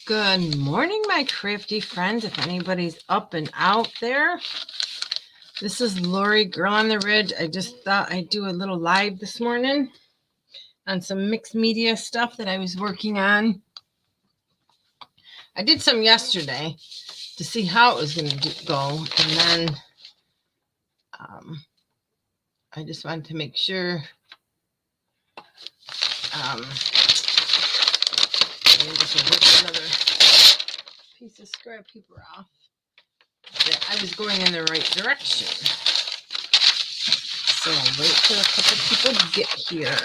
Good morning, my crafty friends. If anybody's up and out there, this is Lori, Girl on the Ridge. I just thought I'd do a little live this morning on some mixed media stuff that I was working on. I did some yesterday to see how it was going to go, and then I just wanted to make sure. Just rip another piece of scrap paper off. That I was going in the right direction. So I'll wait till a couple people get here.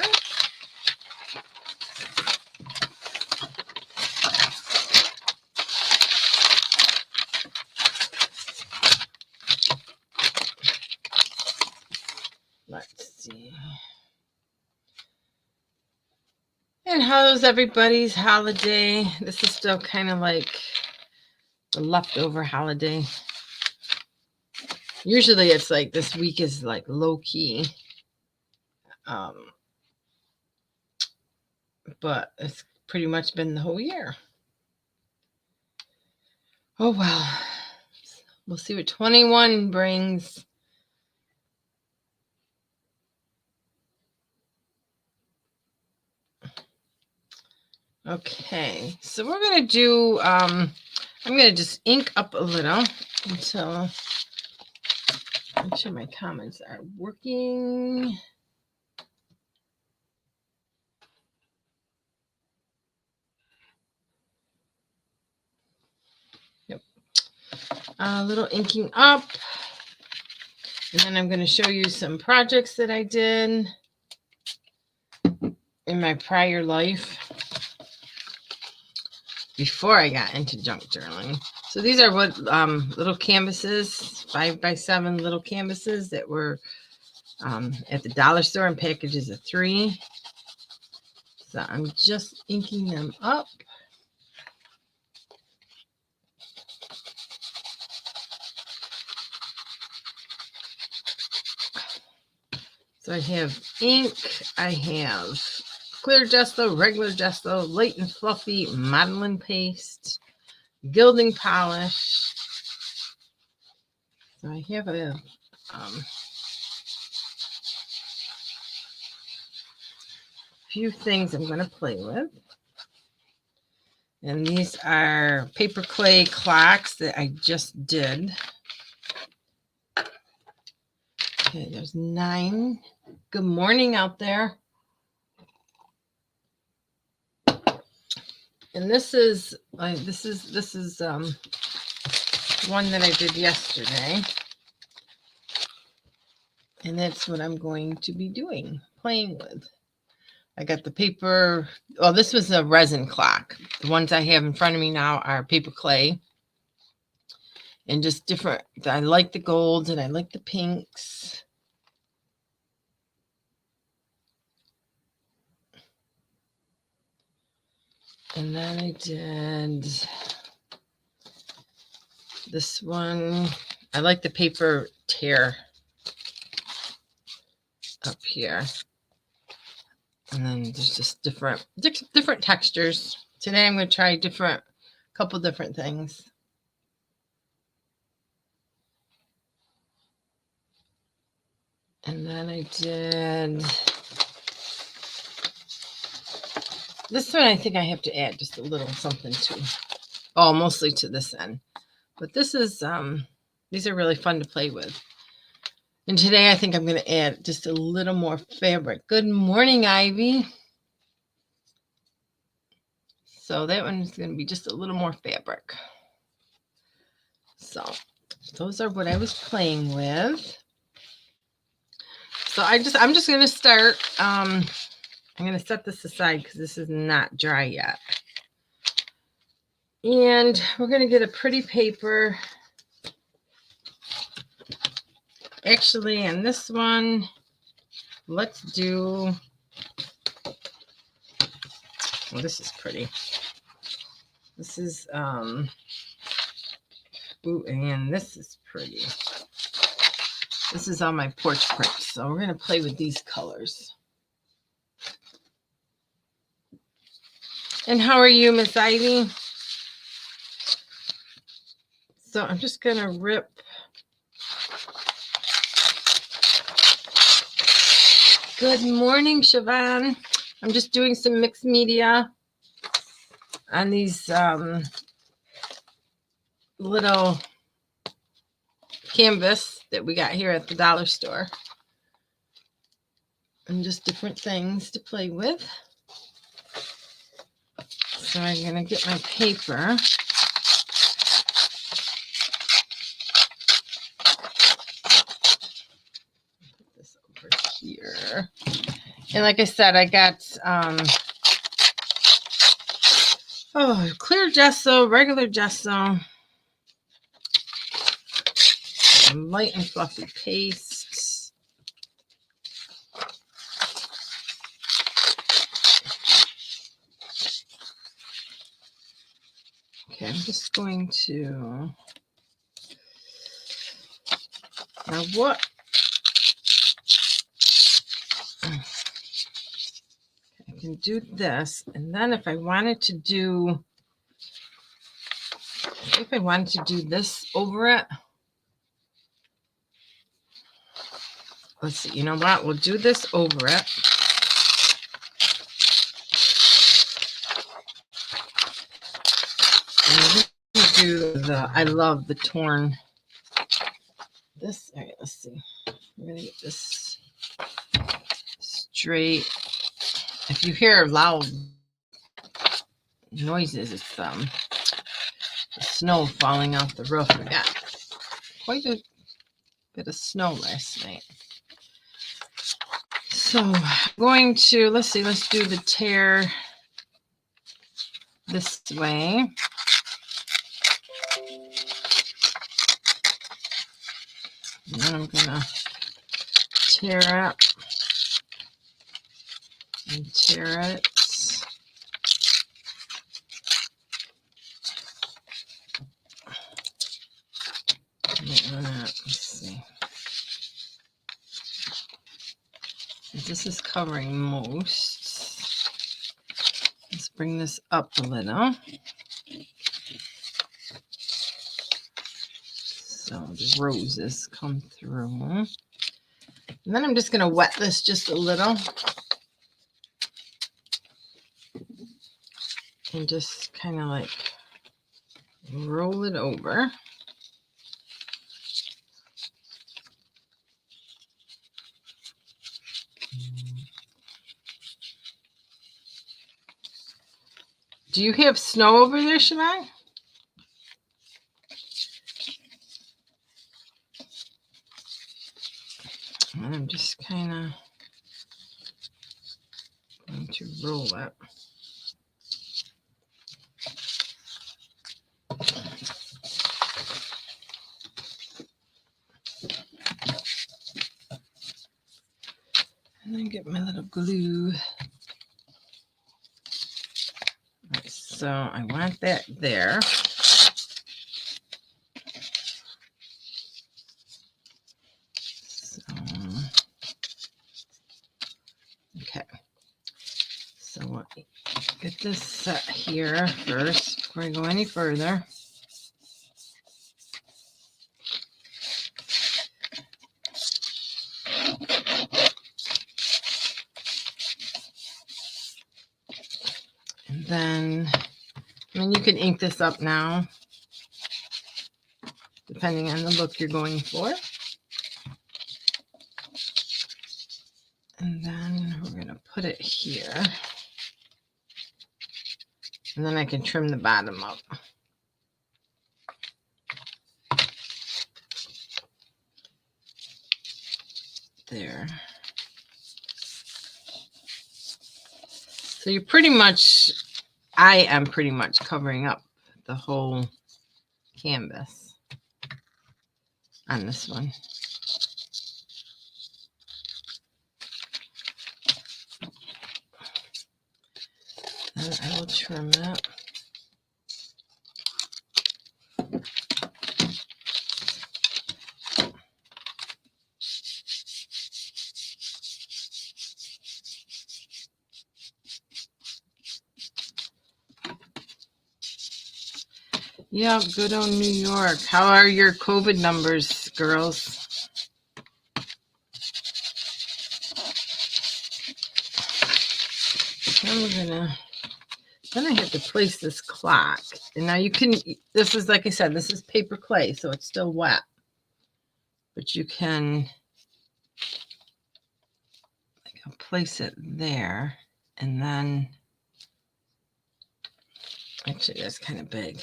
Let's see. And how's everybody's holiday? This is still kind of like the leftover holiday. Usually it's like this week is like low key. But it's pretty much been the whole year. Oh well. We'll see what 21 brings. Okay, so we're going to do, I'm going to just ink up a little until, make sure my comments are working. Yep. A little inking up. And then I'm going to show you some projects that I did in my prior life before I got into junk journaling. So these are what little canvases, 5x7 little canvases that were at the dollar store in packages of 3. So I'm just inking them up. So I have ink, I have clear gesso, regular gesso, light and fluffy modeling paste, gilding polish. So I have a few things I'm going to play with. And these are paper clay clocks that I just did. Okay, there's 9. Good morning out there. And this is one that I did yesterday. And that's what I'm going to be doing, playing with. I got the paper. Well, this was a resin clock. The ones I have in front of me now are paper clay. And just different. I like the golds and I like the pinks. And then I did this one. I like the paper tear up here. And then there's just different textures. Today I'm going to try a couple different things. And then I did this one. I think I have to add just a little something to. Oh, mostly to this end. But this is these are really fun to play with. And today I think I'm going to add just a little more fabric. Good morning, Ivy. So that one is going to be just a little more fabric. So those are what I was playing with. So I'm just going to start. I'm going to set this aside because this is not dry yet. And we're going to get a pretty paper. Actually, on this one, let's do. Well, this is pretty. This is ooh, and this is pretty. This is on my porch prints, so we're going to play with these colors. And how are you, Miss Ivy? So I'm just going to rip. Good morning, Siobhan. I'm just doing some mixed media on these little canvas that we got here at the dollar store. And just different things to play with. So I'm going to get my paper. Put this over here. And like I said, I got clear gesso, regular gesso, some light and fluffy paste. Okay, I'm just going to, now what, I can do this, and then if I wanted to do, this over it, let's see, you know what, we'll do this over it. And we're gonna do the, I love the torn, this, all right, let's see. We're going to get this straight. If you hear loud noises, it's the snow falling off the roof. We got quite a bit of snow last night. So I'm going to, let's see, let's do the tear this way. And then I'm going to tear it and tear it. Let's see. This is covering most. Let's bring this up a little. So the roses come through. And then I'm just going to wet this just a little. And just kind of like roll it over. Do you have snow over there, Shabby? And I'm just kind of going to roll it. And then get my little glue. Right, so I want that there. Okay, so we'll get this set here first before I go any further. And then, I mean, you can ink this up now, depending on the look you're going for. And then we're going to put it here. And then I can trim the bottom up. There. So you're pretty much, I am pretty much covering up the whole canvas on this one. And I will trim it. Yeah, good old New York. How are your COVID numbers, girls? Then I have to place this clock. And now you can, this is, like I said, this is paper clay, so it's still wet. But you can, like, I'll place it there. And then, actually, that's kind of big.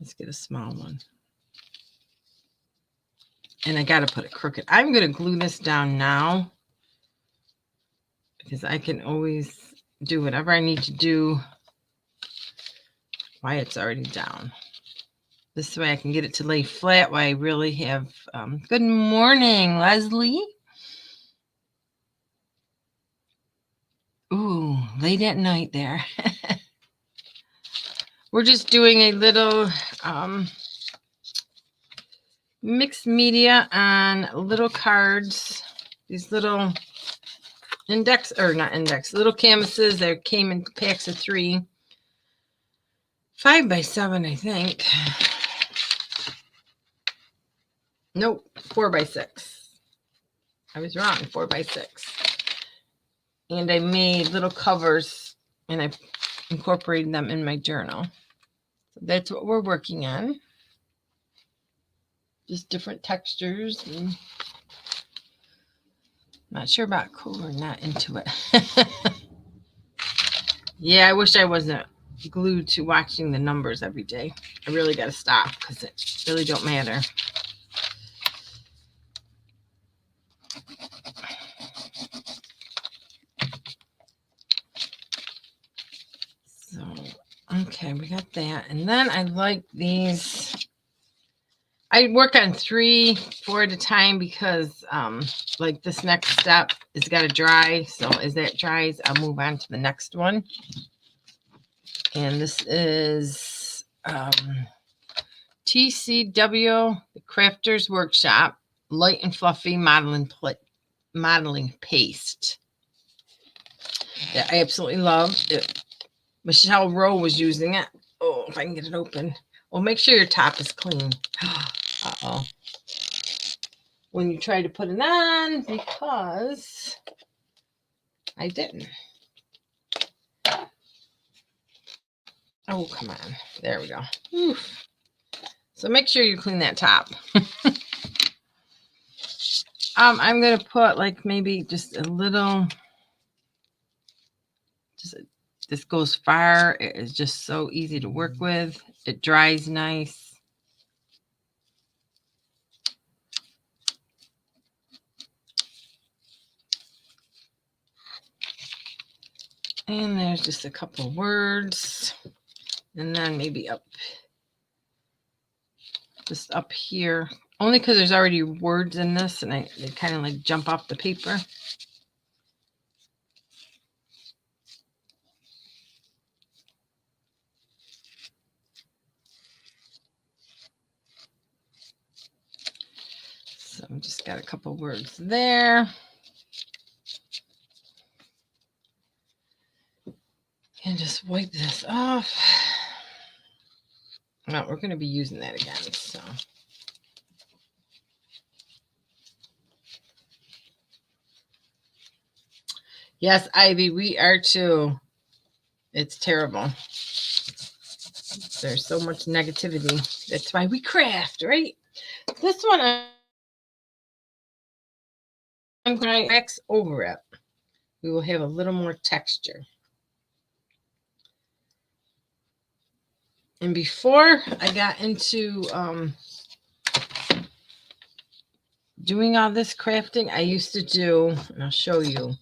Let's get a small one. And I got to put it crooked. I'm going to glue this down now, because I can always do whatever I need to do while it's already down. This way I can get it to lay flat while I really have, good morning, Leslie. Ooh, late at night there. We're just doing a little mixed media on little cards. These little little canvases. They came in packs of 3. 5 by 7, I think. Nope, 4 by 6. I was wrong, 4 by 6. And I made little covers and I incorporated them in my journal. So that's what we're working on. Just different textures. And not sure about cool or not into it. Yeah, I wish I wasn't glued to watching the numbers every day. I really got to stop because it really don't matter. So, okay, we got that. And then I like these. I work on 3, 4 at a time because like this next step is got to dry. So as that dries, I'll move on to the next one. And this is TCW, the Crafters Workshop, Light and Fluffy Modeling Paste. That I absolutely love. Michelle Rowe was using it. Oh, if I can get it open. Well, make sure your top is clean. Uh-oh. When you try to put it on, because I didn't. Oh, come on. There we go. Oof. So make sure you clean that top. I'm going to put like maybe just a little, this goes far. It is just so easy to work with. It dries nice. And there's just a couple words. And then maybe just up here. Only because there's already words in this and they kind of like jump off the paper. So I just got a couple words there. And just wipe this off. No, we're going to be using that again. So yes, Ivy, we are too. It's terrible. There's so much negativity. That's why we craft, right? This one, I'm going to wax over it. We will have a little more texture. And before I got into doing all this crafting, I used to do, and I'll show you,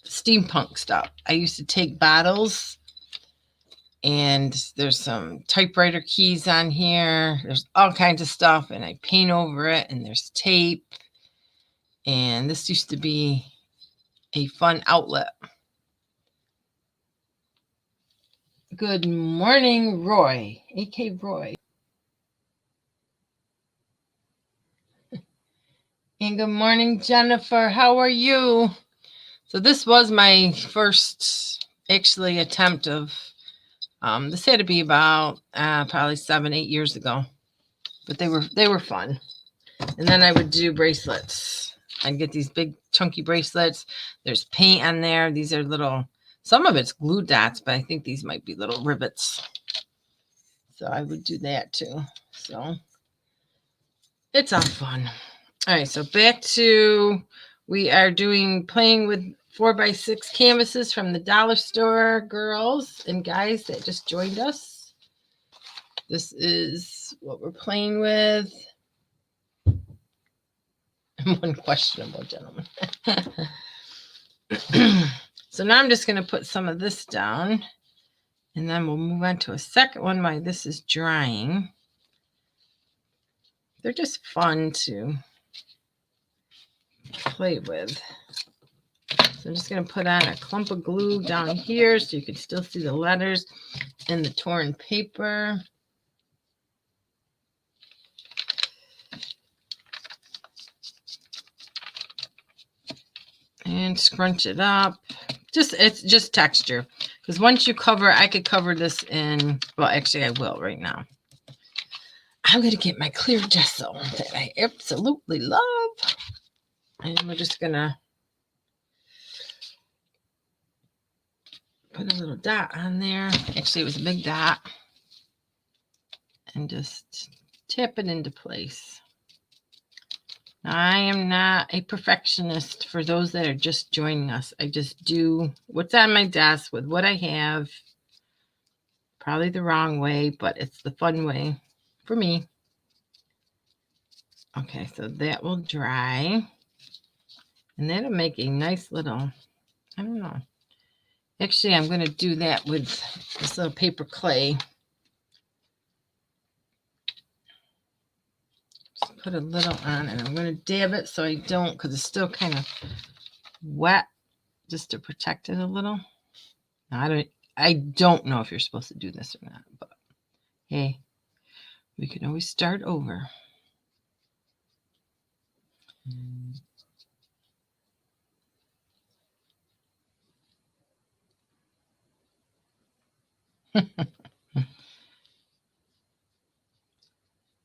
steampunk stuff. I used to take bottles, and there's some typewriter keys on here. There's all kinds of stuff, and I paint over it, and there's tape. And this used to be a fun outlet. Good morning, Roy, A.K. Roy. And good morning, Jennifer. How are you? So this was my first, actually, attempt of This had to be about probably 7-8 years ago, but they were fun. And then I would do bracelets. I'd get these big chunky bracelets. There's paint on there. These are little, some of it's glue dots, but I think these might be little rivets. So I would do that too. So it's all fun. All right, so back to, we are playing with 4x6 canvases from the dollar store, girls and guys that just joined us. This is what we're playing with. One questionable gentleman. So now I'm just going to put some of this down, and then we'll move on to a second one while this is drying. They're just fun to play with. So I'm just going to put on a clump of glue down here so you can still see the letters in the torn paper. And scrunch it up. It's just texture. Because once you cover, I could cover this in, well, actually I will right now. I'm going to get my clear gesso that I absolutely love. And we're just going to put a little dot on there. Actually, it was a big dot. And just tap it into place. Now, I am not a perfectionist for those that are just joining us. I just do what's on my desk with what I have. Probably the wrong way, but it's the fun way for me. Okay, so that will dry. And that'll make a nice little, I don't know. Actually, I'm going to do that with this little paper clay. Just put a little on, and I'm going to dab it so I don't, because it's still kind of wet, just to protect it a little. Now, I don't know if you're supposed to do this or not, but hey, we can always start over.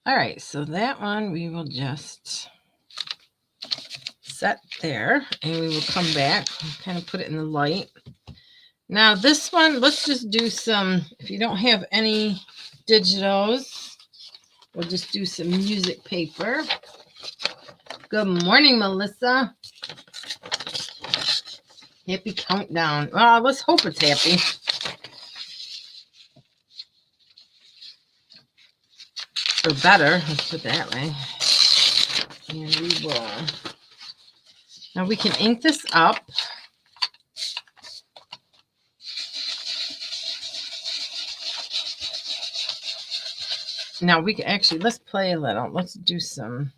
All right, so that one we will just set there, and we will come back and kind of put it in the light. Now this one, let's just do some, if you don't have any digitals, we'll just do some music paper. Good morning, Melissa. Happy countdown. Well, let's hope it's happy. Or better, let's put it that way. And we will. Now we can ink this up. Now we can actually, let's play a little. Let's do some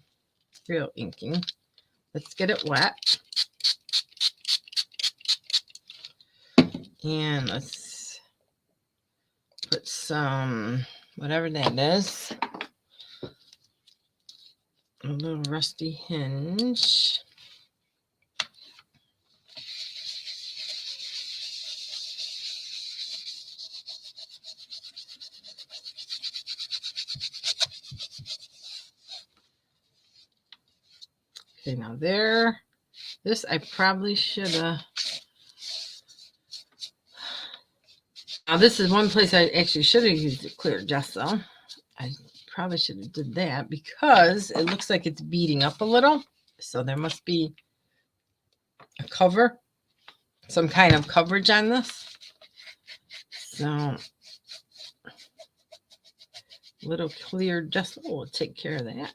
real inking. Let's get it wet. And let's put some, whatever that is, a little rusty hinge. Okay, now there, this I probably should have. Now this is one place I actually should have used a clear gesso. I probably should have did that because it looks like it's beading up a little. So there must be a cover, some kind of coverage on this. So a little clear gesso will take care of that.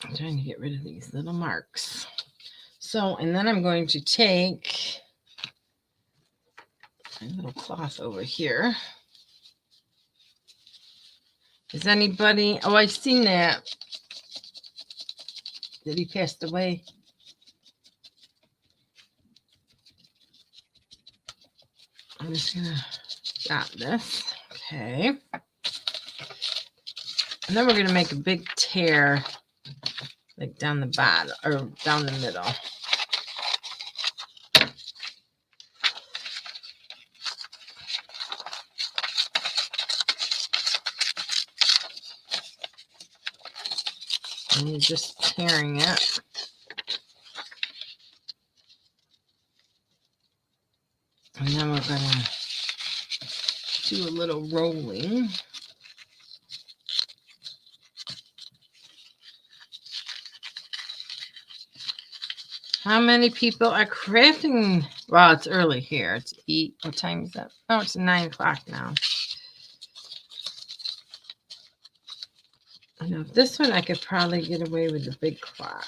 I'm trying to get rid of these little marks. So, and then I'm going to take my little cloth over here. Is anybody, oh, I've seen that. Did he pass away? I'm just gonna stop this. Okay. And then we're going to make a big tear like down the bottom or down the middle. And you're just tearing it. And then we're going to do a little rolling. How many people are crafting? Well, it's early here. It's 8. What time is that? Oh, it's 9 o'clock now. I know this one I could probably get away with the big clock.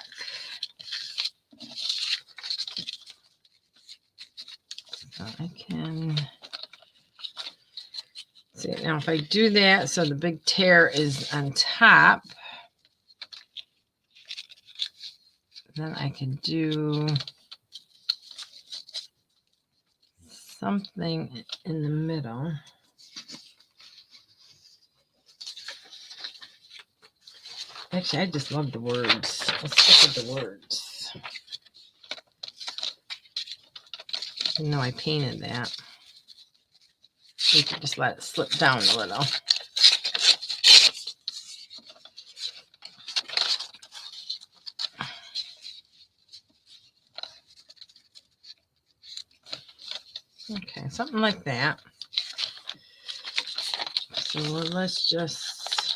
So I can see now if I do that so the big tear is on top, then I can do something in the middle. Actually, I just love the words. Let's stick with the words. Even though I painted that, we can just let it slip down a little. Okay, something like that. So let's just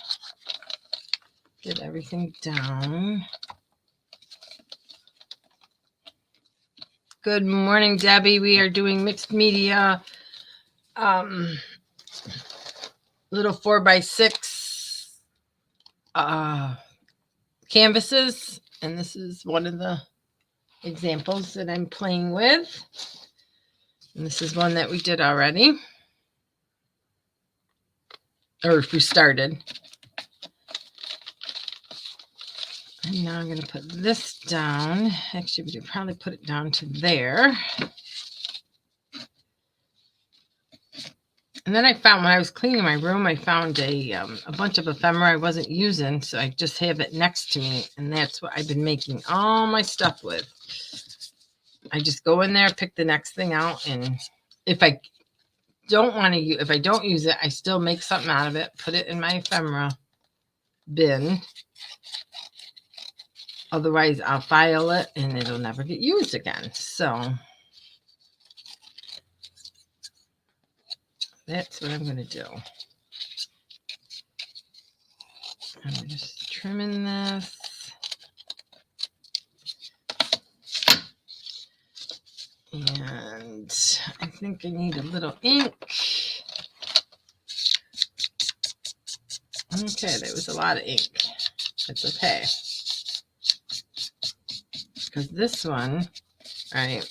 get everything down. Good morning, Debbie. We are doing mixed media, little 4x6 canvases, and this is one of the examples that I'm playing with. And this is one that we did already, or if we started. And now I'm going to put this down. Actually, we could probably put it down to there. And then I found, when I was cleaning my room, I found a bunch of ephemera I wasn't using, so I just have it next to me, and that's what I've been making all my stuff with. I just go in there, pick the next thing out, and if I don't want to use, if I don't use it, I still make something out of it, put it in my ephemera bin. Otherwise, I'll file it, and it'll never get used again. So that's what I'm going to do. I'm just trimming this. And I think I need a little ink. Okay, there was a lot of ink. That's okay. Because this one, right,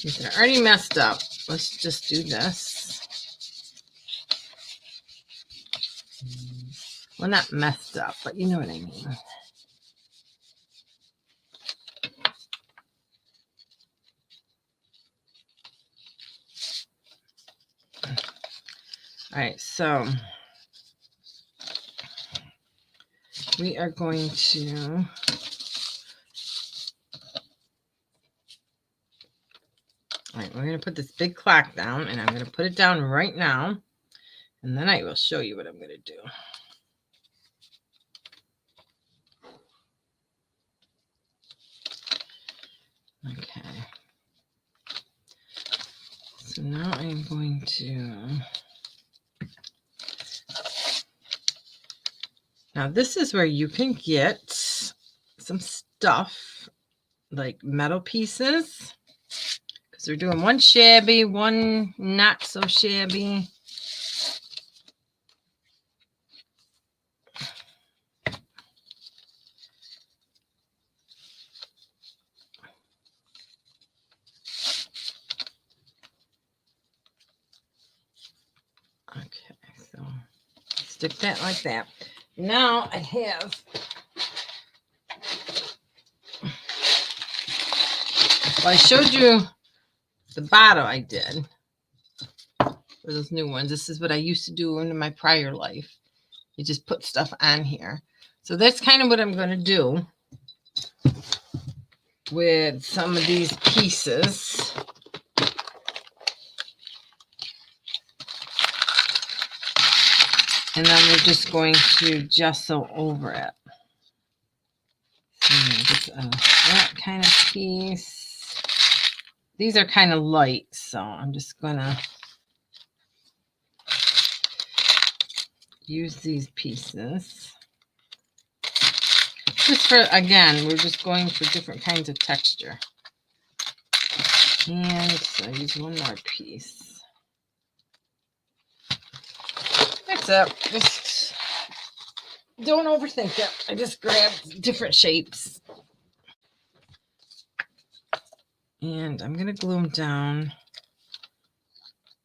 these are already messed up. Let's just do this. Well, not messed up, but you know what I mean. All right, so we are going to all right, we're going to put this big clock down, and I'm going to put it down right now, and then I will show you what I'm going to do. Okay. So now I'm going to... Now, this is where you can get some stuff, like metal pieces, because we're doing one shabby, one not so shabby. Okay, so stick that like that. Now I have I showed you the bottle I did for those new ones. This is what I used to do in my prior life. You just put stuff on here. So that's kind of what I'm going to do with some of these pieces. And then we're just going to gesso over it. So that kind of piece. These are kind of light, so I'm just going to use these pieces. Just for, again, we're just going for different kinds of texture. And so I use one more piece. That's it. Just don't overthink it. I just grabbed different shapes. And I'm going to glue them down.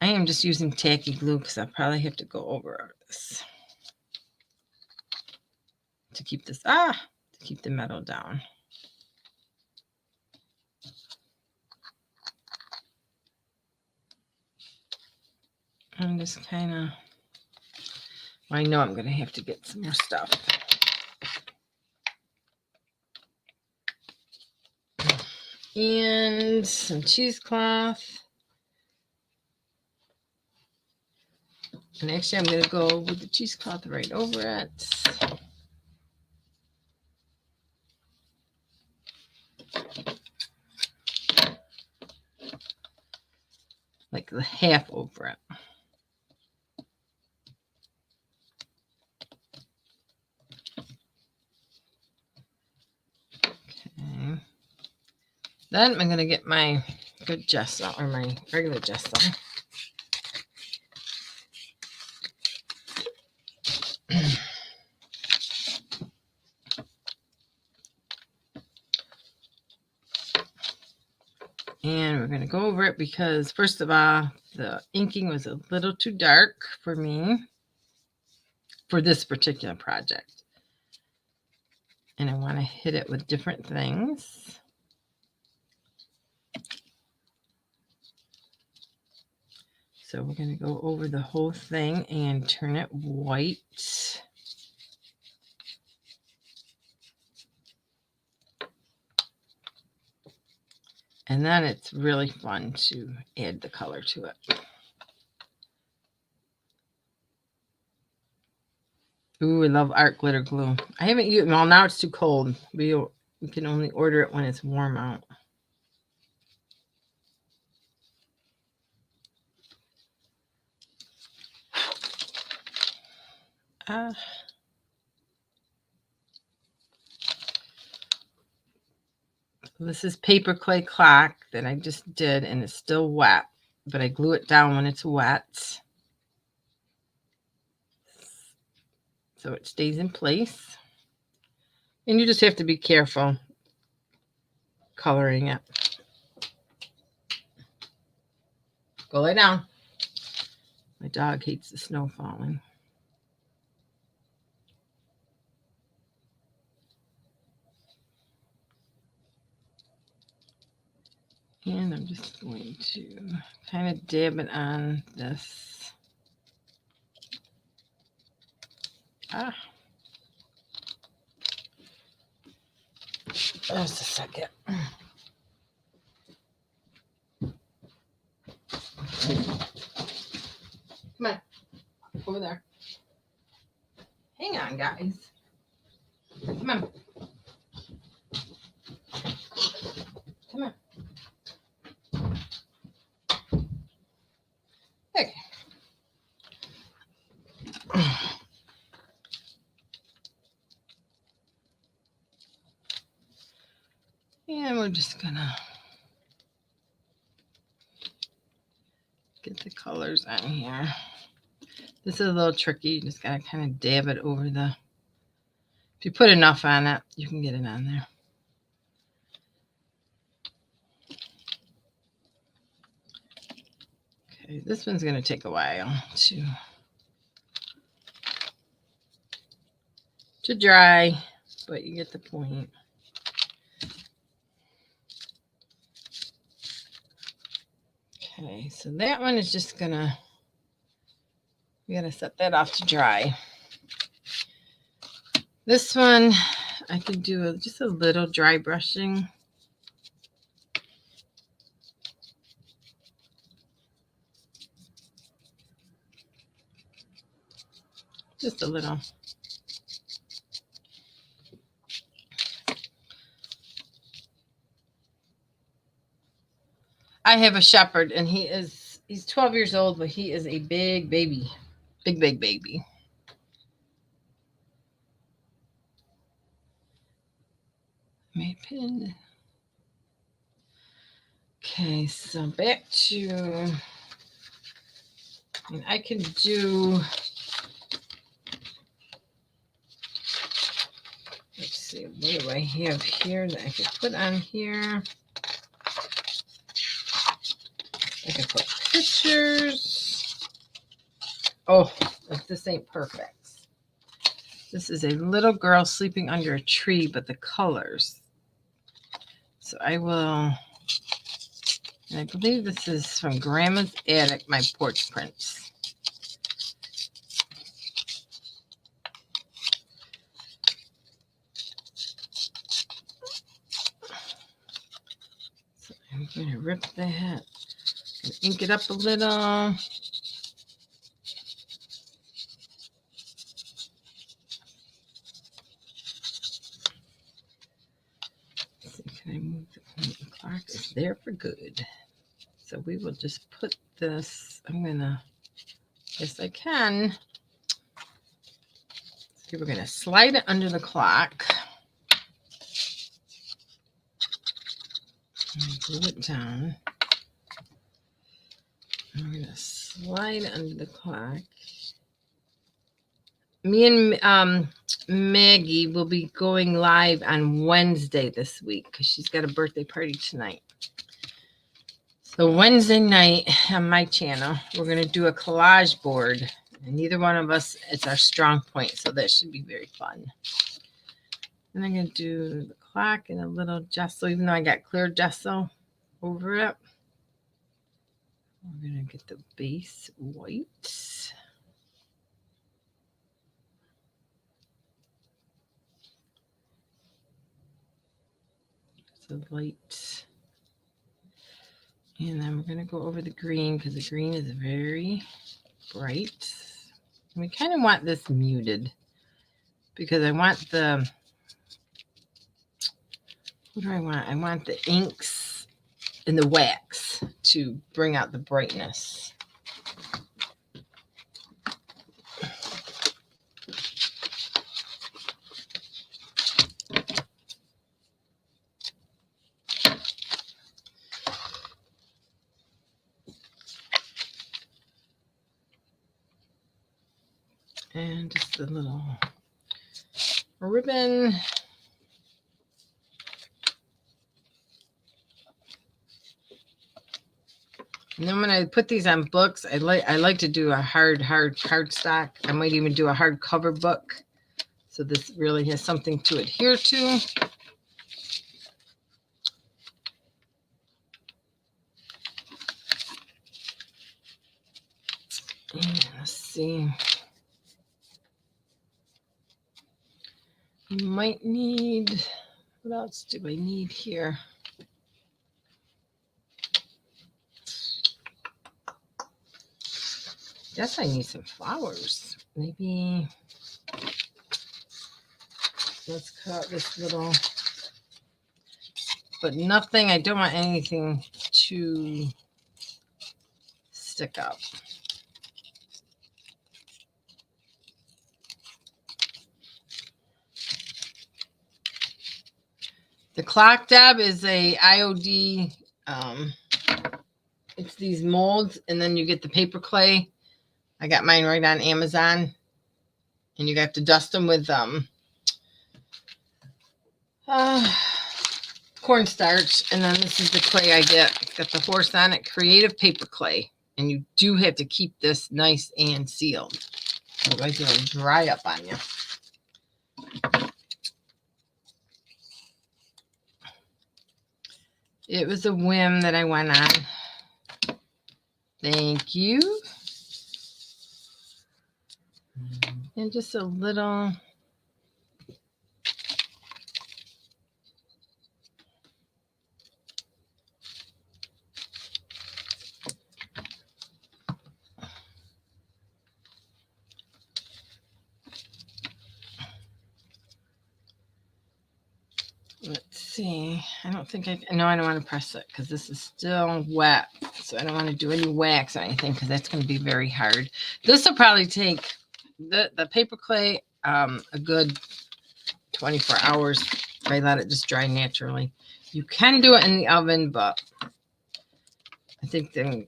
I am just using tacky glue because I probably have to go over this to keep this, to keep the metal down. I'm just kind of, well, I know I'm going to have to get some more stuff. And some cheesecloth. And actually, I'm going to go with the cheesecloth right over it. Like the half over it. Okay. Then I'm going to get my good gesso, or my regular gesso. And we're going to go over it because, first of all, the inking was a little too dark for me for this particular project. And I want to hit it with different things. So we're going to go over the whole thing and turn it white. And then it's really fun to add the color to it. Ooh, I love art glitter glue. I haven't used, well, now it's too cold. We can only order it when it's warm out. This is paper clay clock that I just did, and it's still wet, but I glue it down when it's wet so it stays in place. And you just have to be careful coloring it. Go lay down. My dog hates the snow falling. And I'm just going to kind of dab it on this. Just a second. Come on, over there. Hang on, guys. Come on. Come on. Okay. And we're just gonna get the colors on here. This is a little tricky. You just gotta kind of dab it over the, if you put enough on it, you can get it on there. Okay, this one's gonna take a while to dry, but you get the point. Okay, so that one is just gonna, we gotta set that off to dry. This one, I could do just a little dry brushing. Just a little. I have a shepherd, and he's 12 years old, but he is a big baby. Big baby. My pin. Okay, so back to, and I can do, let's see, what do I have here that I could put on here? I can put pictures. Oh, this ain't perfect. This is a little girl sleeping under a tree, but the colors. So I will, and I believe this is from Grandma's Attic, my porch prints. So I'm going to rip that and ink it up a little. Can I move the clock? It's there for good. So we will just put this. I'm gonna, yes, I can. So we're gonna slide it under the clock. And glue it down. And we're gonna slide it under the clock. Me and Maggie will be going live on Wednesday this week because she's got a birthday party tonight. So Wednesday night on my channel, we're going to do a collage board. And neither one of us, it's our strong point. So that should be very fun. And I'm going to do the clock and a little gesso, even though I got clear gesso over it. We're going to get the base white. So light. And then we're going to go over the green because the green is very bright. And we kind of want this muted because I want the, what do I want? I want the inks and the wax to bring out the brightness. And just a little ribbon. And then when I put these on books, I like to do a hard stock. I might even do a hardcover book. So this really has something to adhere to. And let's see. You might need, what else do I need here? Guess I need some flowers. Maybe let's cut out this little, but nothing, I don't want anything to stick up. The clock dab is a IOD. It's these molds, and then you get the paper clay. I got mine right on Amazon, and you have to dust them with cornstarch, and then this is the clay I get. It's got the horse on it, Creative Paper Clay, and you do have to keep this nice and sealed, otherwise it'll dry up on you. It was a whim that I went on. Thank you. And just a little see. I don't think I don't want to press it because this is still wet. So I don't want to do any wax or anything because that's going to be very hard. This will probably take the paper clay a good 24 hours if I let it just dry naturally. You can do it in the oven, but I think then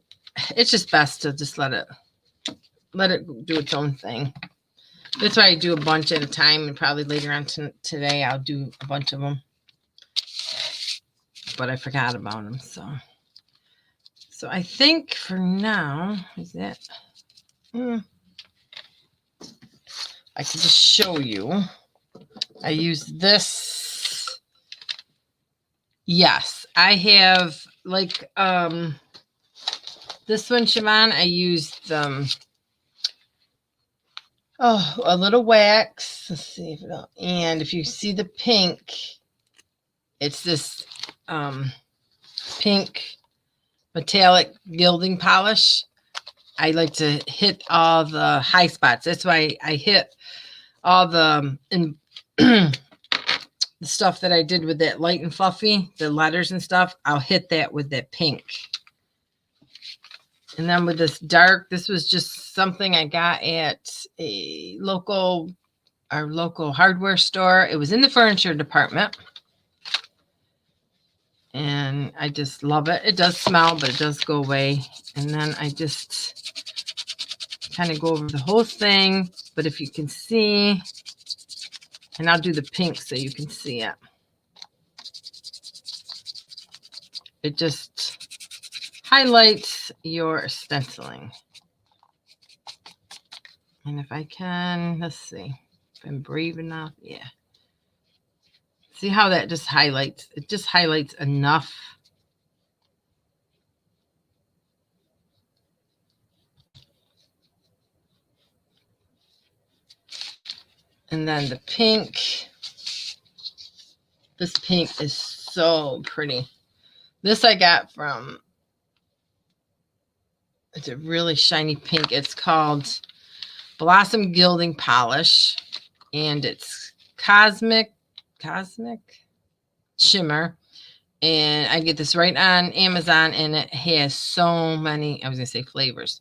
it's just best to just let it do its own thing. That's why I do a bunch at a time, and probably later on today I'll do a bunch of them. But I forgot about them, so I think for now is that I can just show you. I use this. Yes, I have like this one, Siobhan. I used a little wax. Let's see if it'll. And if you see the pink, it's this pink metallic gilding polish. I like to hit all the high spots. That's why I hit all the the stuff that I did with that light and fluffy, the letters and stuff. I'll hit that with that pink. And then with this dark, this was just something I got at our local hardware store. It was in the furniture department. And I just love it. It does smell, but it does go away. And then I just kind of go over the whole thing. But if you can see, and I'll do the pink so you can see it. It just highlights your stenciling. And if I can, let's see if I'm brave enough. Yeah. See how that just highlights? It just highlights enough. And then the pink. This pink is so pretty. This I got from, it's a really shiny pink. It's called Blossom Gilding Polish. And it's Cosmic Shimmer. And I get this right on Amazon. And it has so many, I was going to say flavors.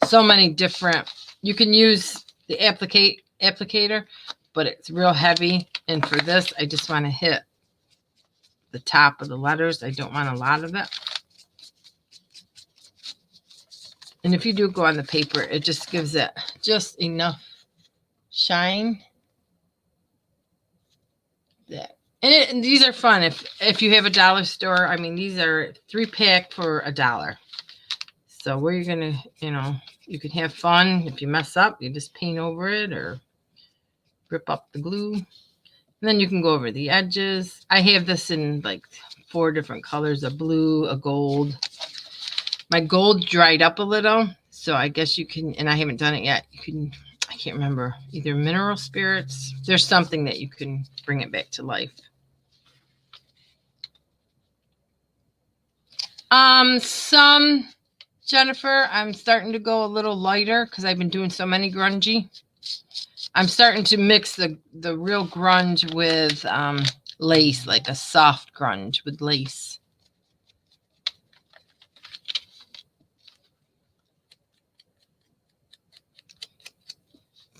So many different, you can use the applicator, but it's real heavy. And for this, I just want to hit the top of the letters. I don't want a lot of it. And if you do go on the paper, it just gives it just enough shine. That. And these are fun. If you have a dollar store, I mean, these are 3-pack for $1. So where you're going to, you can have fun. If you mess up, you just paint over it or rip up the glue. And then you can go over the edges. I have this in like 4 different colors, a blue, a gold. My gold dried up a little, so I guess you can, and I haven't done it yet. You can, I can't remember, either mineral spirits. There's something that you can bring it back to life. Some, Jennifer, I'm starting to go a little lighter because I've been doing so many grungy. I'm starting to mix the real grunge with lace, like a soft grunge with lace.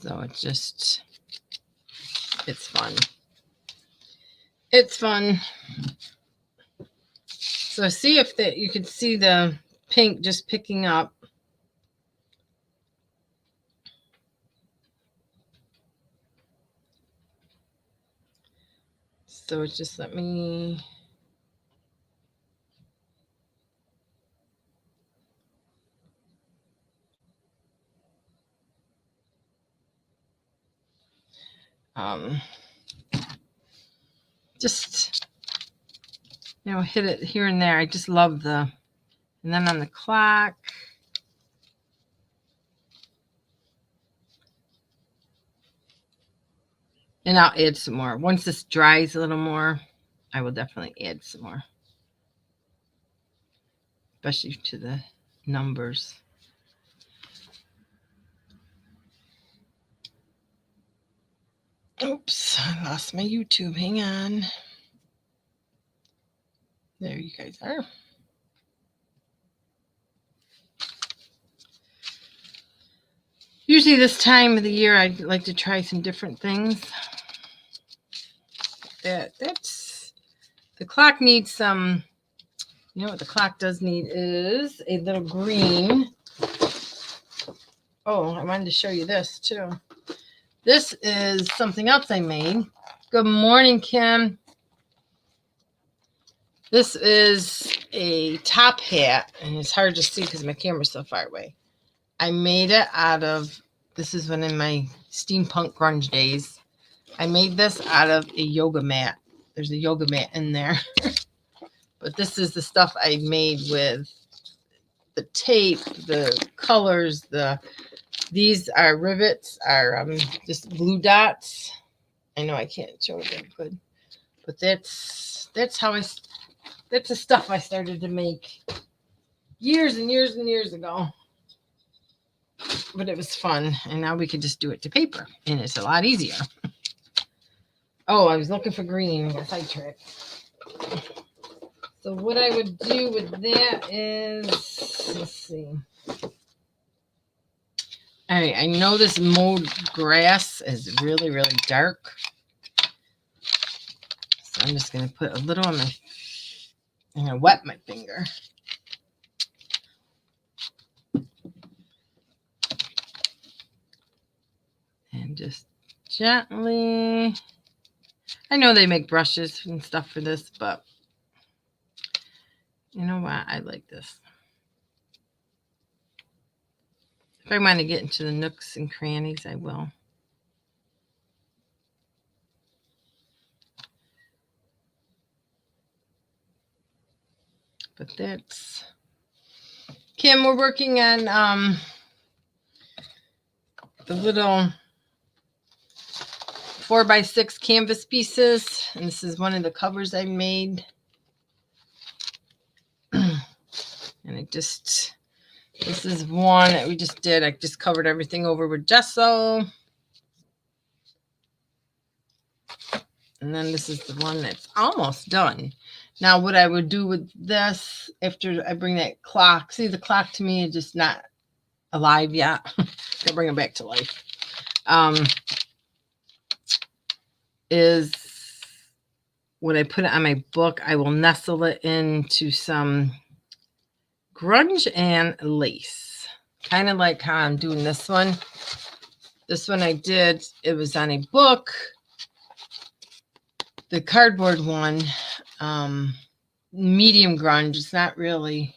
So it's fun. It's fun. So see if you can see the pink just picking up. So just let me. Just, hit it here and there. I just love and then on the clock. And I'll add some more. Once this dries a little more, I will definitely add some more. Especially to the numbers. Oops, I lost my YouTube. Hang on. There you guys are. Usually this time of the year, I like to try some different things. That's the clock needs some. You know what the clock does need is a little green. Oh, I wanted to show you this too. This is something else I made. Good morning, Kim. This is a top hat, and it's hard to see because my camera's so far away. I made it out of, this is one of my steampunk grunge days. I made this out of a yoga mat. There's a yoga mat in there. But this is the stuff I made with the tape, the colors, these are rivets, are just glue dots. I know I can't show it that good, but that's the stuff I started to make years and years and years ago. But it was fun, and now we could just do it to paper, and it's a lot easier. Oh, I was looking for green and got sidetracked. So what I would do with that is, let's see. All right, I know this mowed grass is really, really dark. So I'm just going to put a little on my, I'm going to wet my finger. And just gently, I know they make brushes and stuff for this, but you know what? I like this. If I want to get into the nooks and crannies, I will. But that's, Kim, we're working on the little 4x6 canvas pieces, and this is one of the covers I made. And it just, this is one that we just did. I just covered everything over with gesso. And then this is the one that's almost done. Now, what I would do with this, after I bring that clock, see the clock to me is just not alive yet. Gotta bring it back to life. Is when I put it on my book, I will nestle it into some grunge and lace. Kind of like how I'm doing this one. This one I did, it was on a book. The cardboard one, medium grunge. It's not really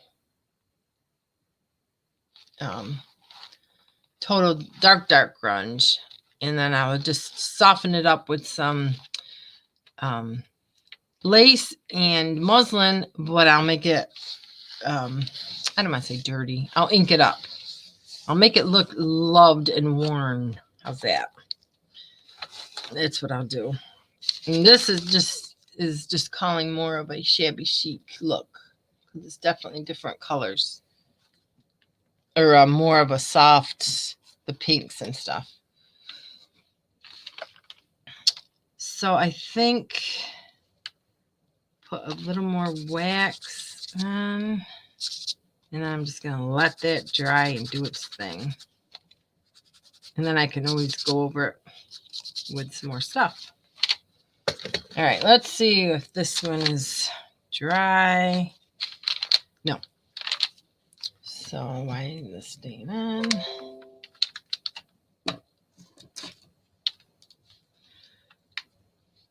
total dark grunge. And then I would just soften it up with some lace and muslin, but I'll make it, I don't want to say dirty. I'll ink it up. I'll make it look loved and worn. How's that? That's what I'll do. And this is just calling more of a shabby chic look. It's definitely different colors. Or more of a soft, the pinks and stuff. So I think put a little more wax on. And I'm just going to let that dry and do its thing. And then I can always go over it with some more stuff. All right, let's see if this one is dry. No. So why is this staying on?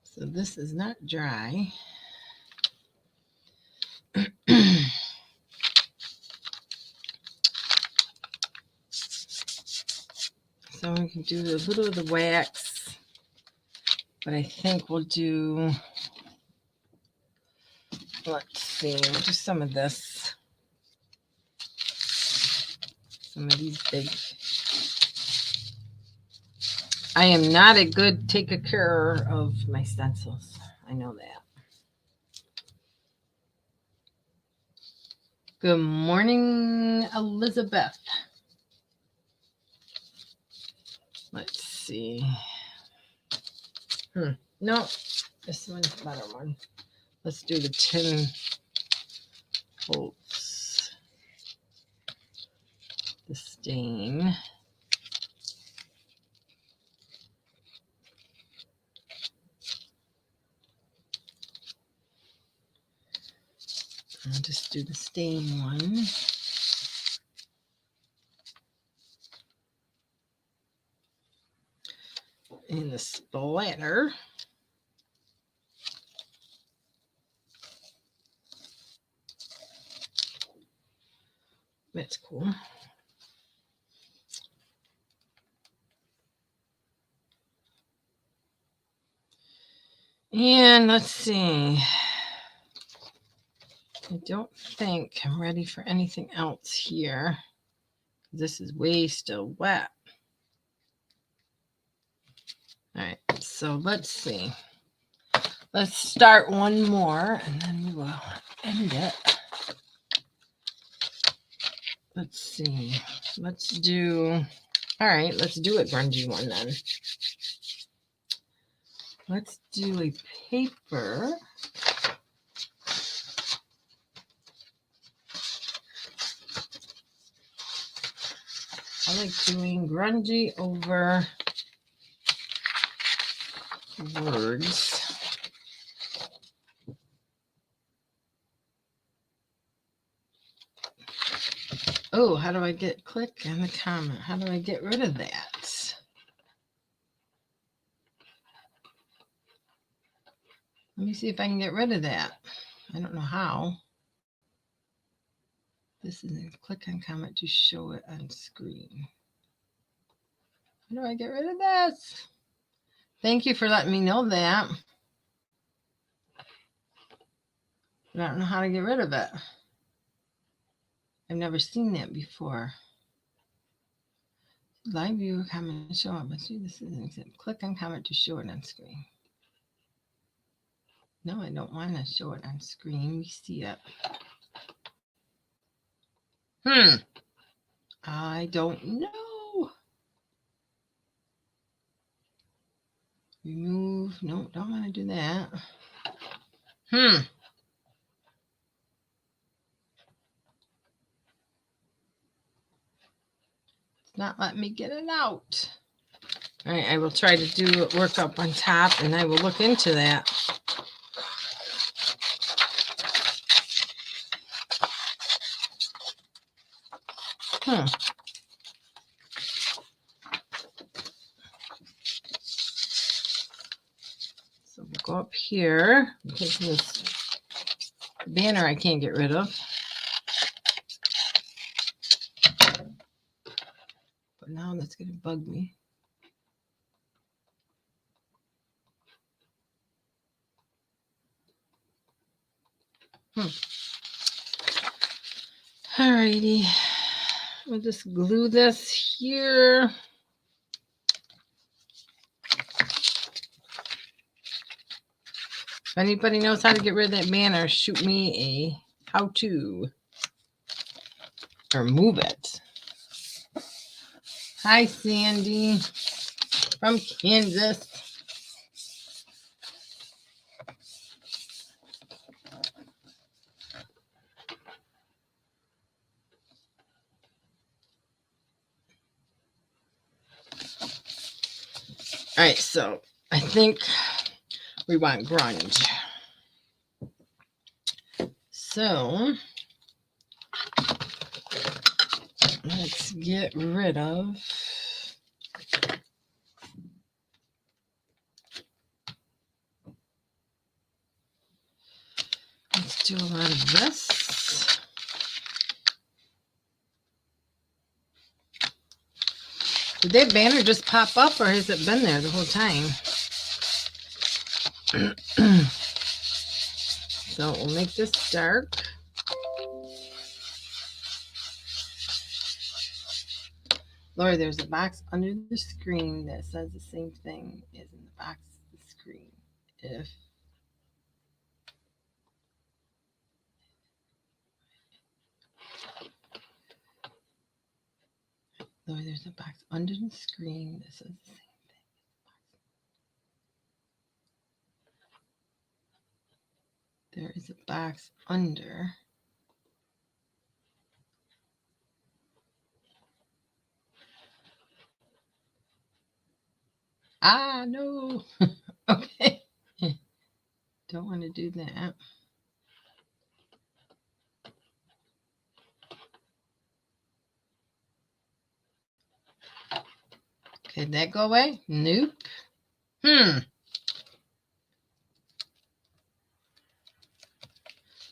So this is not dry. So we can do a little of the wax, but I think we'll do, let's see, we'll do some of this. Some of these big. I am not a good taker care of my stencils. I know that. Good morning, Elizabeth. Let's see. No, this one's a better one. Let's do the tin coats the stain. I'll just do the stain one. And the splatter. That's cool. And let's see. I don't think I'm ready for anything else here. This is way still wet. All right, so let's see. Let's start one more and then we will end it. Let's see. Let's do, all right, let's do a grungy one then. Let's do a paper. I like doing grungy over words. Oh, how do I get click in the comment? How do I get rid of that? Let me see if I can get rid of that. I don't know how. This is a click on comment to show it on screen. How do I get rid of this? Thank you for letting me know that. I don't know how to get rid of it. I've never seen that before. Live view comment show up. Let's see, this is an example. Click on comment to show it on screen. No, I don't want to show it on screen. We see it. I don't know. Remove. No, don't want to do that. It's not letting me get it out. All right, I will try to do work up on top and I will look into that. So we'll go up here. Because this banner I can't get rid of. But now that's going to bug me. Alrighty. We'll just glue this here. If anybody knows how to get rid of that banner, shoot me a how-to. Or move it. Hi, Sandy from Kansas. All right, so I think we want grunge. So let's get rid of let's do a lot of this. Did that banner just pop up or has it been there the whole time? So we'll make this dark. Lord, there's a box under the screen that says the same thing as in the box of the screen. If Lord, there's a box under the screen that says the same thing. There is a box under Ah, no. Okay. Don't want to do that. Could that go away? Nope.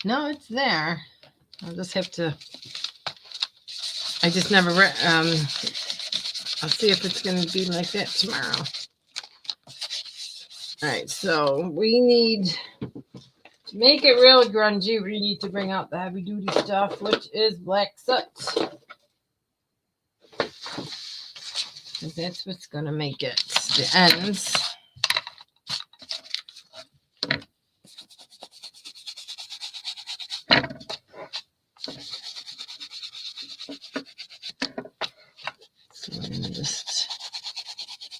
No, it's there. I'll just have to. I just never. I'll see if it's going to be like that tomorrow. All right, so we need to make it real grungy. We need to bring out the heavy duty stuff, which is black soot. Because that's what's going to make it. The ends.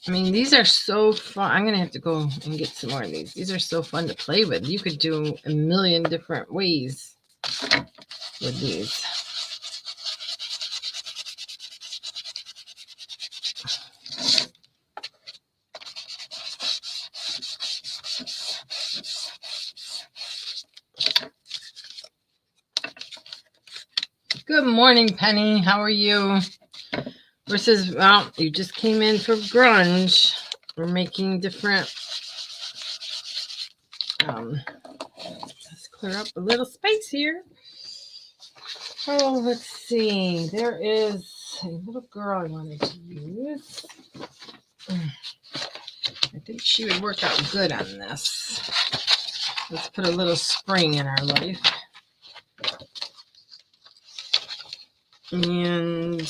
I mean, these are so fun. I'm going to have to go and get some more of these. These are so fun to play with. You could do a million different ways with these. Good morning, Penny. How are you? Versus, well, you just came in for grunge. We're making different. Let's clear up a little space here. Oh, let's see. There is a little girl I wanted to use. I think she would work out good on this. Let's put a little spring in our life. And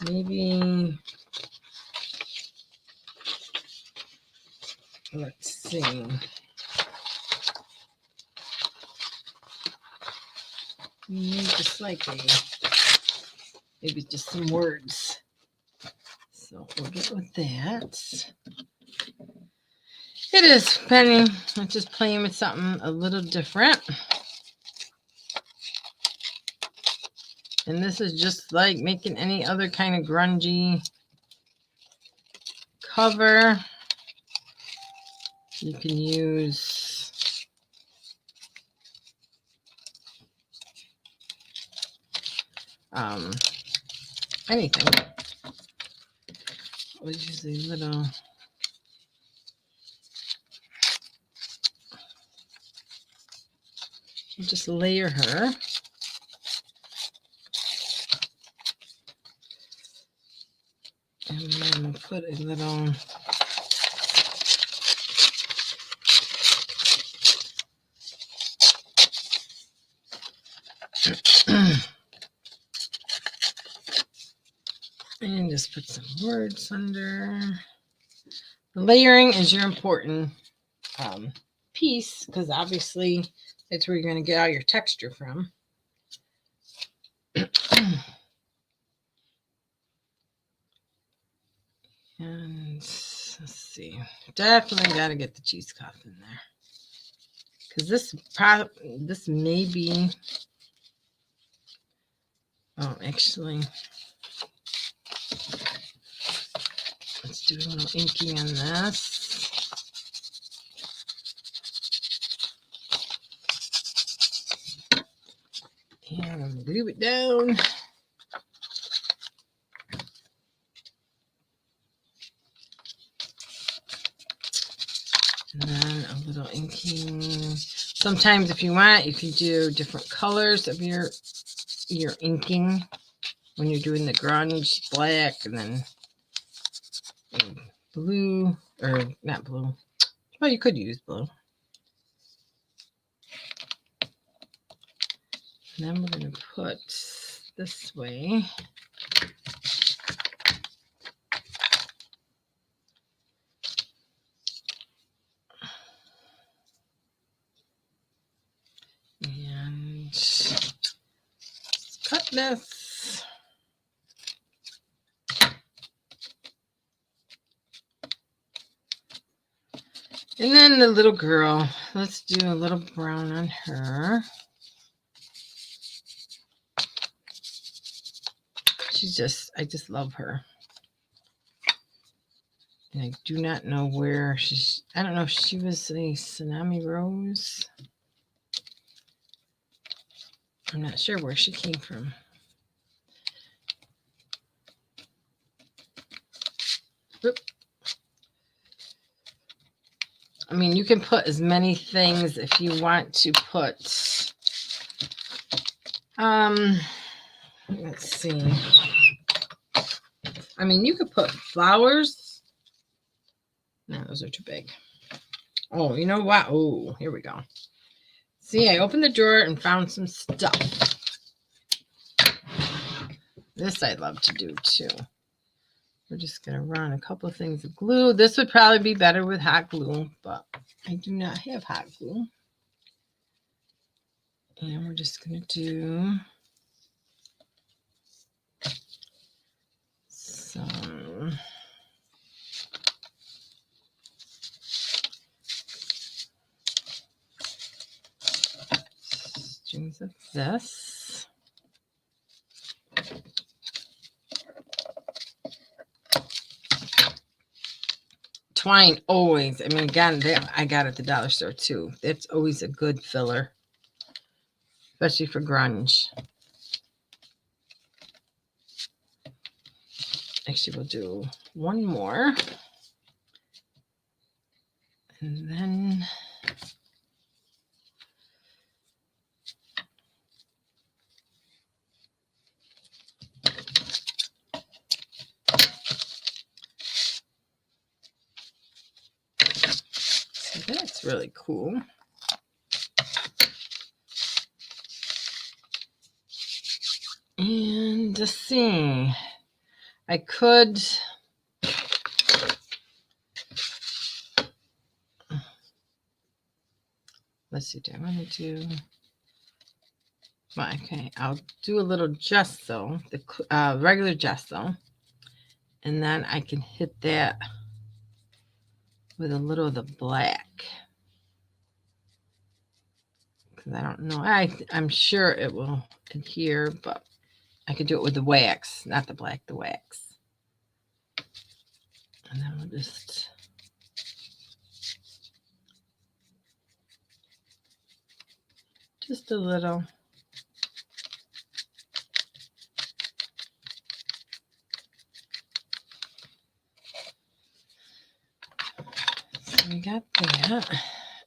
maybe, let's see. Just like maybe just some words. So we'll get with that. It is, Penny. I'm just playing with something a little different. And this is just like making any other kind of grungy cover. You can use anything. We'll use a little. Just layer her. And then we'll put a little. And just put some words under. The layering is your important piece, because obviously that's where you're going to get all your texture from. And let's see, definitely got to get the cheesecloth in there, because this may be. Oh, actually, let's do a little inking on this. And I'm going to glue it down. And then a little inking. Sometimes if you want, you can do different colors of your inking when you're doing the grunge, black, and then blue, or not blue. Well, you could use blue. And then we're going to put this way. And cut this. And then the little girl, let's do a little brown on her. I just love her. And I do not know where she's. I don't know if she was a Tsunami Rose. I'm not sure where she came from. Oop. I mean, you can put as many things if you want to put. Let's see. I mean, you could put flowers. No, those are too big. Oh, you know what? Oh, here we go. See, I opened the drawer and found some stuff. This I love to do too. We're just going to run a couple of things of glue. This would probably be better with hot glue, but I do not have hot glue. And we're just going to do some strings of this. Twine always, I mean, again, I got it at the dollar store too. It's always a good filler, especially for grunge. Actually, we'll do one more. And then so that's really cool. And to see, I could let's see, do I want to do, well, okay, I'll do a little gesso, the regular gesso, and then I can hit that with a little of the black. Because I don't know, I'm sure it will adhere, but I could do it with the wax, not the black, the wax. And then we'll just a little. So we got that.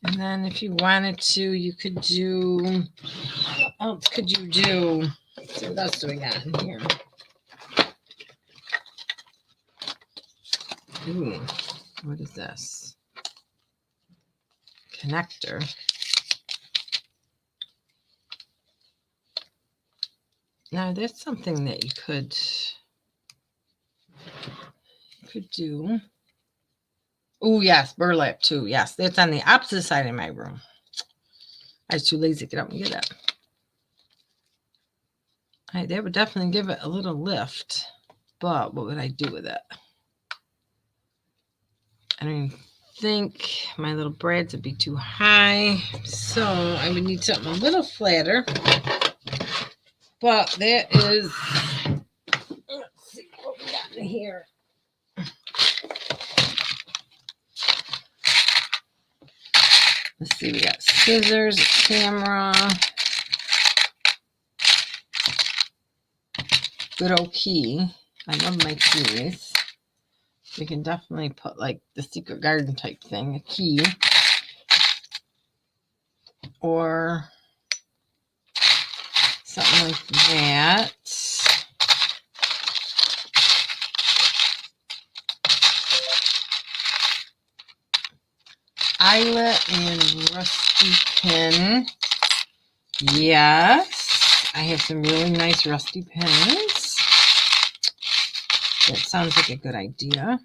And then if you wanted to, you could do, what else could you do? So what else do we got in here? Ooh, what is this? Connector. Now that's something that you could do. Oh yes, burlap too. Yes, that's on the opposite side of my room. I was too lazy to get up and get it. That would definitely give it a little lift, but what would I do with it? I don't even think my little brads would be too high, so I would need something a little flatter. But that is, let's see what we got in here. Let's see, we got scissors, a camera, good old key. I love my keys. You can definitely put like the secret garden type thing, a key. Or something like that. Eyelet and rusty pin. Yes, I have some really nice rusty pins. That sounds like a good idea.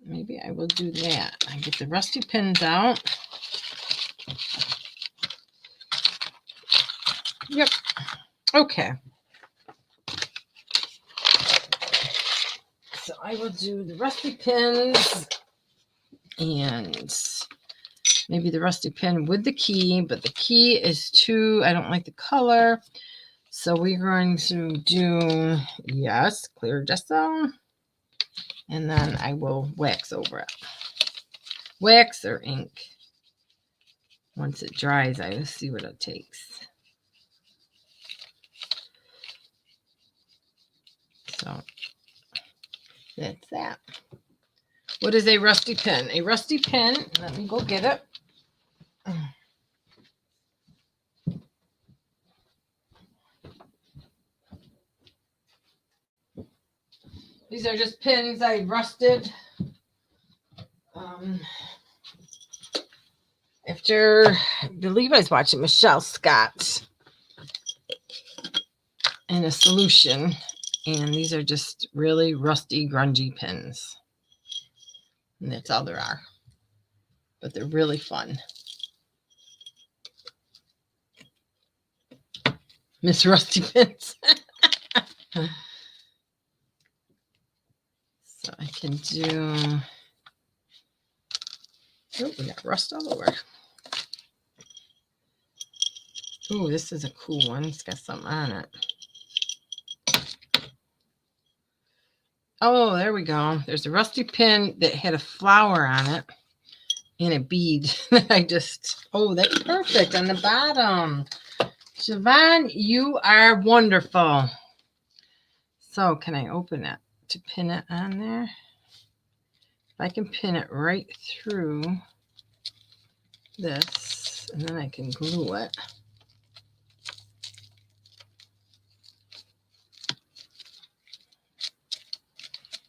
Maybe I will do that. I get the rusty pins out. Yep. Okay. So I will do the rusty pins and maybe the rusty pin with the key, but the key is too, I don't like the color. So we're going to do, yes, clear gesso. And then I will wax over it. Wax or ink. Once it dries, I will see what it takes. So that's that. What is a rusty pen? A rusty pen, let me go get it. These are just pins I rusted. After, I believe I was watching Michelle Scott in a solution, and these are just really rusty, grungy pins. And that's all there are. But they're really fun. Miss Rusty Pins. So I can do, oh, we got rust all over. Oh, this is a cool one. It's got something on it. Oh, there we go. There's a rusty pin that had a flower on it and a bead that I just, oh, that's perfect on the bottom. Siobhan, you are wonderful. So can I open it to pin it on there? If I can pin it right through this, and then I can glue it.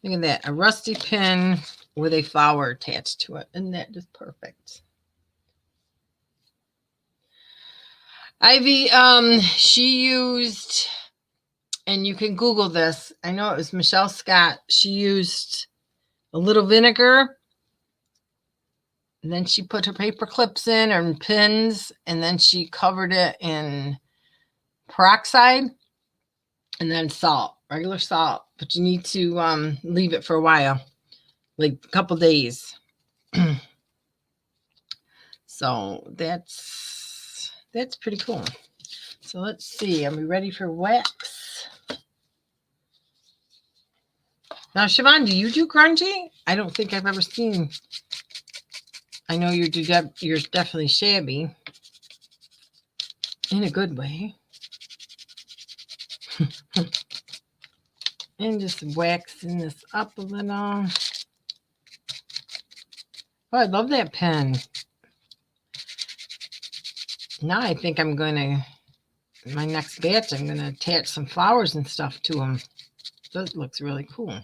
Look at that, a rusty pin with a flower attached to it. Isn't that just perfect? Ivy, she used, and you can Google this. I know it was Michelle Scott. She used a little vinegar, and then she put her paper clips in and pins, and then she covered it in peroxide, and then salt, regular salt. But you need to leave it for a while, like a couple days. So that's pretty cool. So let's see. Are we ready for wax? Now, Siobhan, do you do grungy? I don't think I've ever seen. I know you're definitely shabby in a good way. And just waxing this up a little. Oh, I love that pen. Now I think I'm going to, my next batch, I'm going to attach some flowers and stuff to them. That looks really cool.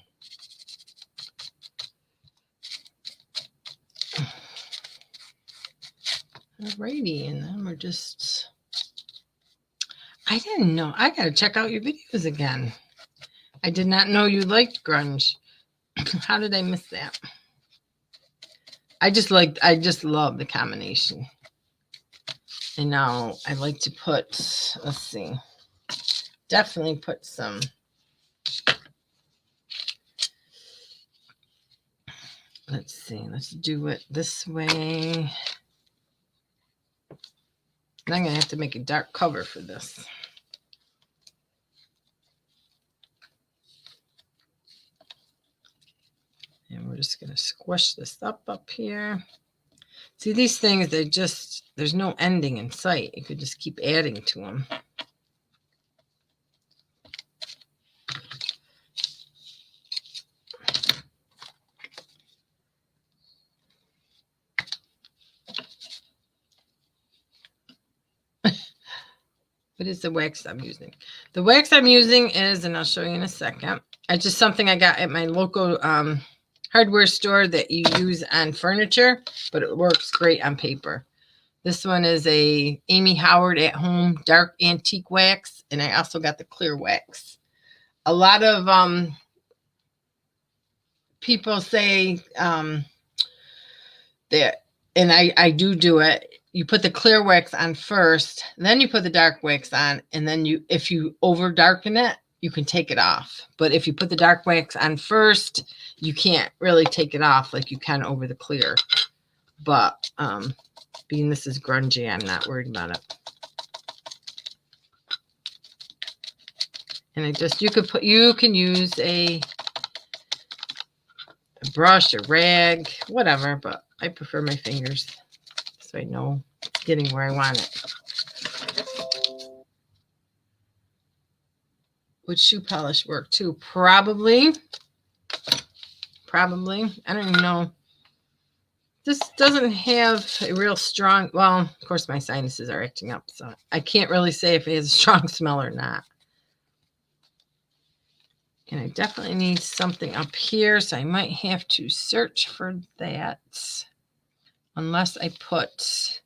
Alrighty, and then we're just, I didn't know, I got to check out your videos again. I did not know you liked grunge. How did I miss that? I just love the combination. And now I like to put, let's see, definitely put some, let's see, let's do it this way. And I'm going to have to make a dark cover for this. And we're just going to squish this up here. See, these things, they just, there's no ending in sight. You could just keep adding to them. What is the wax I'm using? The wax I'm using is, and I'll show you in a second, it's just something I got at my local hardware store that you use on furniture, but it works great on paper. This one is a Amy Howard at Home dark antique wax, and I also got the clear wax. A lot of people say that, and I do it. You put the clear wax on first, then you put the dark wax on, and then if you over darken it, you can take it off. But if you put the dark wax on first, you can't really take it off like you can over the clear. But being this is grungy, I'm not worried about it. And I just, you can use a brush, a rag, whatever, but I prefer my fingers so I know it's getting where I want it. Would shoe polish work too? Probably. I don't even know. This doesn't have a real strong, well, of course my sinuses are acting up, so I can't really say if it has a strong smell or not. And I definitely need something up here, so I might have to search for that. Unless I put,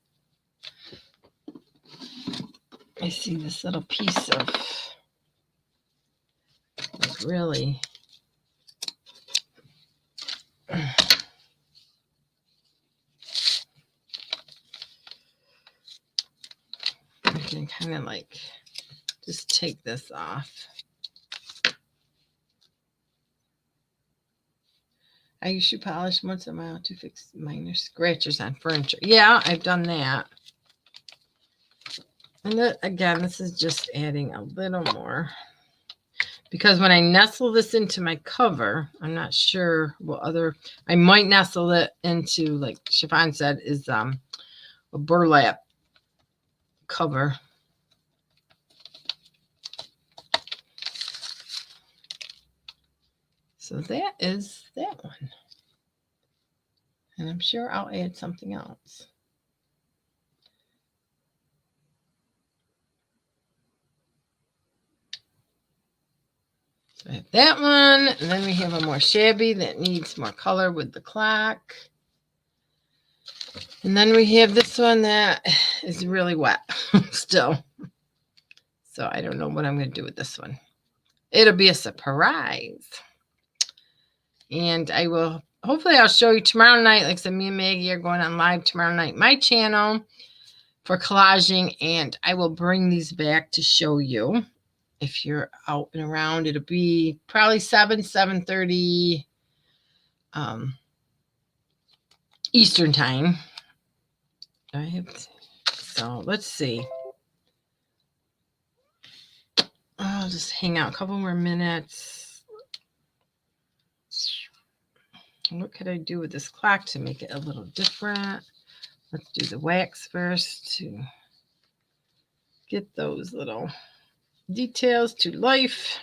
I see this little piece of, like, really, I can kind of like just take this off. I use shoe polish once in a while to fix minor scratches on furniture. Yeah, I've done that. And then, again, this is just adding a little more. Because when I nestle this into my cover, I'm not sure what other, I might nestle it into, like Chiffon said, is a burlap cover. So that is that one. And I'm sure I'll add something else. So I have that one. And then we have a more shabby that needs more color with the clock. And then we have this one that is really wet still. So I don't know what I'm going to do with this one. It'll be a surprise. And I will, hopefully I'll show you tomorrow night. Like I said, me and Maggie are going on live tomorrow night, my channel for collaging. And I will bring these back to show you. If you're out and around, it'll be probably 7:30 Eastern time. So let's see. I'll just hang out a couple more minutes. What could I do with this clock to make it a little different? Let's do the wax first to get those little details to life.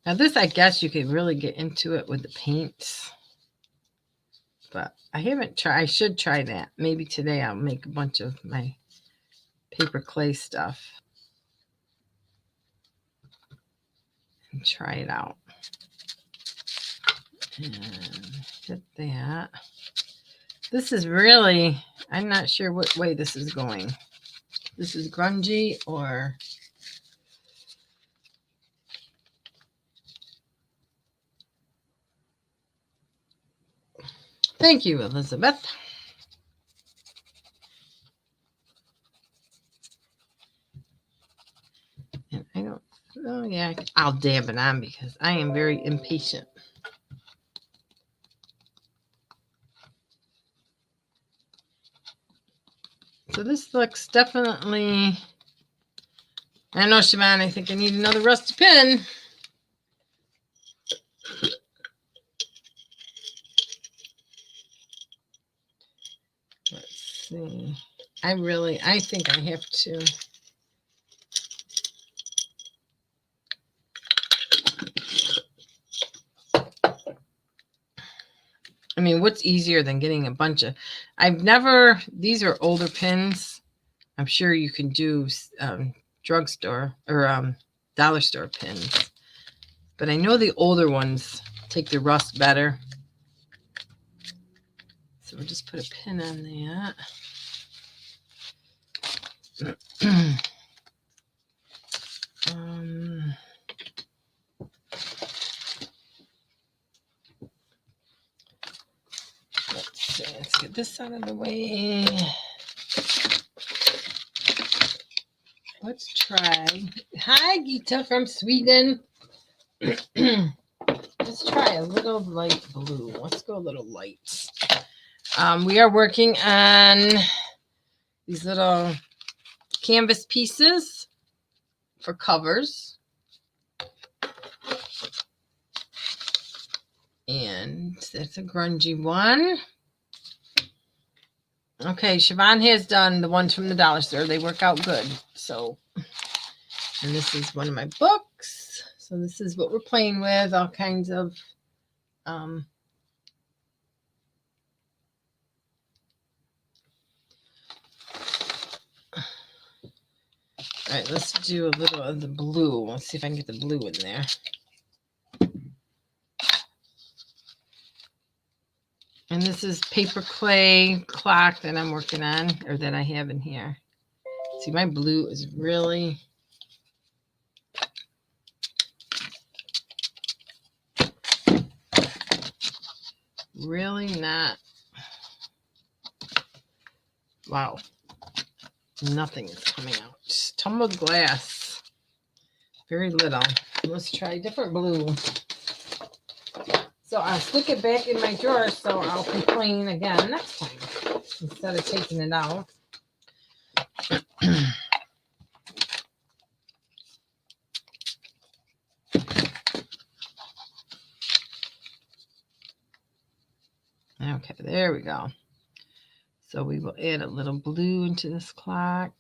Now this, I guess you could really get into it with the paints. But I haven't tried. I should try that. Maybe today I'll make a bunch of my paper clay stuff and try it out. And get that. This is really, I'm not sure what way this is going. This is grungy or thank you, Elizabeth. And I don't, oh yeah, I'll dab it on because I am very impatient. So this looks definitely, I know, Shimon, I think I need another rusty pen. Let's see. I think I have to. I mean, what's easier than getting a bunch of, these are older pins. I'm sure you can do drugstore or dollar store pins. But I know the older ones take the rust better. So we'll just put a pin on that. Let's see, let's get this out of the way. Let's try. Hi, Gita from Sweden. Let's try a little light blue. Let's go a little light. We are working on these little canvas pieces for covers. And that's a grungy one. Okay, Siobhan has done the ones from the dollar store. They work out good. So, and this is one of my books. So this is what we're playing with, all kinds of all right, let's do a little of the blue. Let's see if I can get the blue in there. And this is paper clay clock that I'm working on, or that I have in here. See, my blue is really not. Wow. Nothing is coming out. Just tumbled glass. Very little. Let's try a different blue. So I'll stick it back in my drawer so I'll complain again next time instead of taking it out. Okay, there we go. So we will add a little blue into this clock.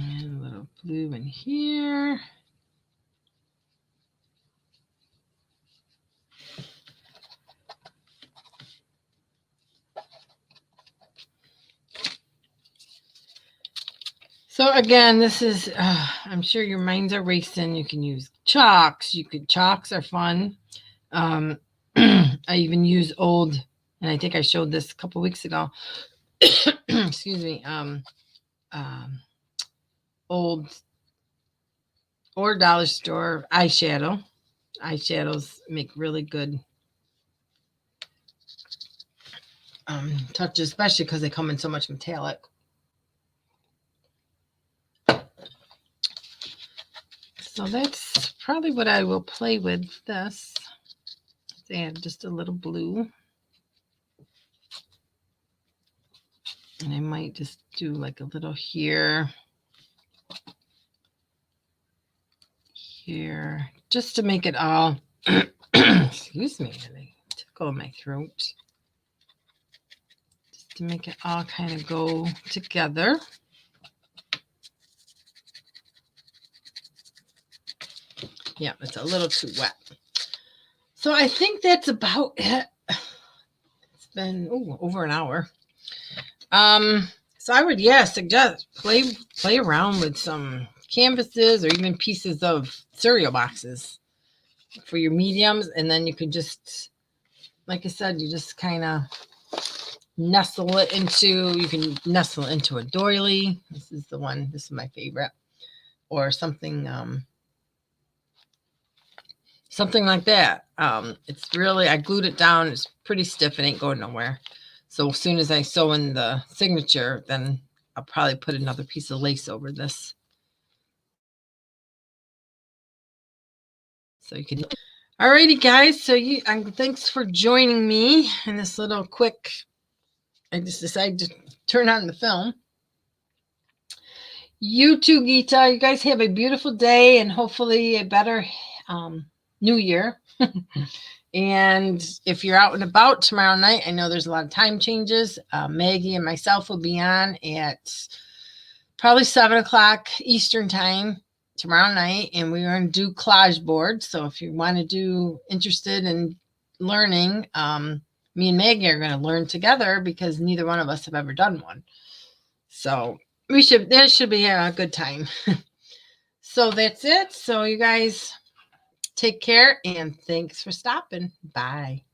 And a little blue in here. So again, this is, I'm sure your minds are racing. You can use chalks. Chalks are fun. I even use old, and I think I showed this a couple weeks ago. Excuse me. Old or dollar store eyeshadow. Eyeshadows make really good touches, especially because they come in so much metallic. So that's probably what I will play with this. Let's add just a little blue. And I might just do like a little here. Here. Just to make it all, excuse me, I tickle my throat. Just to make it all kind of go together. Yeah, it's a little too wet. So I think that's about it. It's been over an hour. So I would suggest play around with some canvases or even pieces of cereal boxes for your mediums, and then you could just, like I said, you just kind of nestle it into a doily. This is the one. This is my favorite, or something. Something like that. It's really, I glued it down. It's pretty stiff. It ain't going nowhere. So as soon as I sew in the signature, then I'll probably put another piece of lace over this. So you can. Alrighty, guys. So thanks for joining me in this little quick. I just decided to turn on the film. You too, Gita. You guys have a beautiful day and hopefully a better New Year. And if you're out and about tomorrow night, I know there's a lot of time changes. Maggie and myself will be on at probably 7 o'clock Eastern time tomorrow night, and we're going to do collage boards. So if you want to interested in learning, me and Maggie are going to learn together because neither one of us have ever done one. So that should be a good time. So that's it. So you guys take care and thanks for stopping. Bye.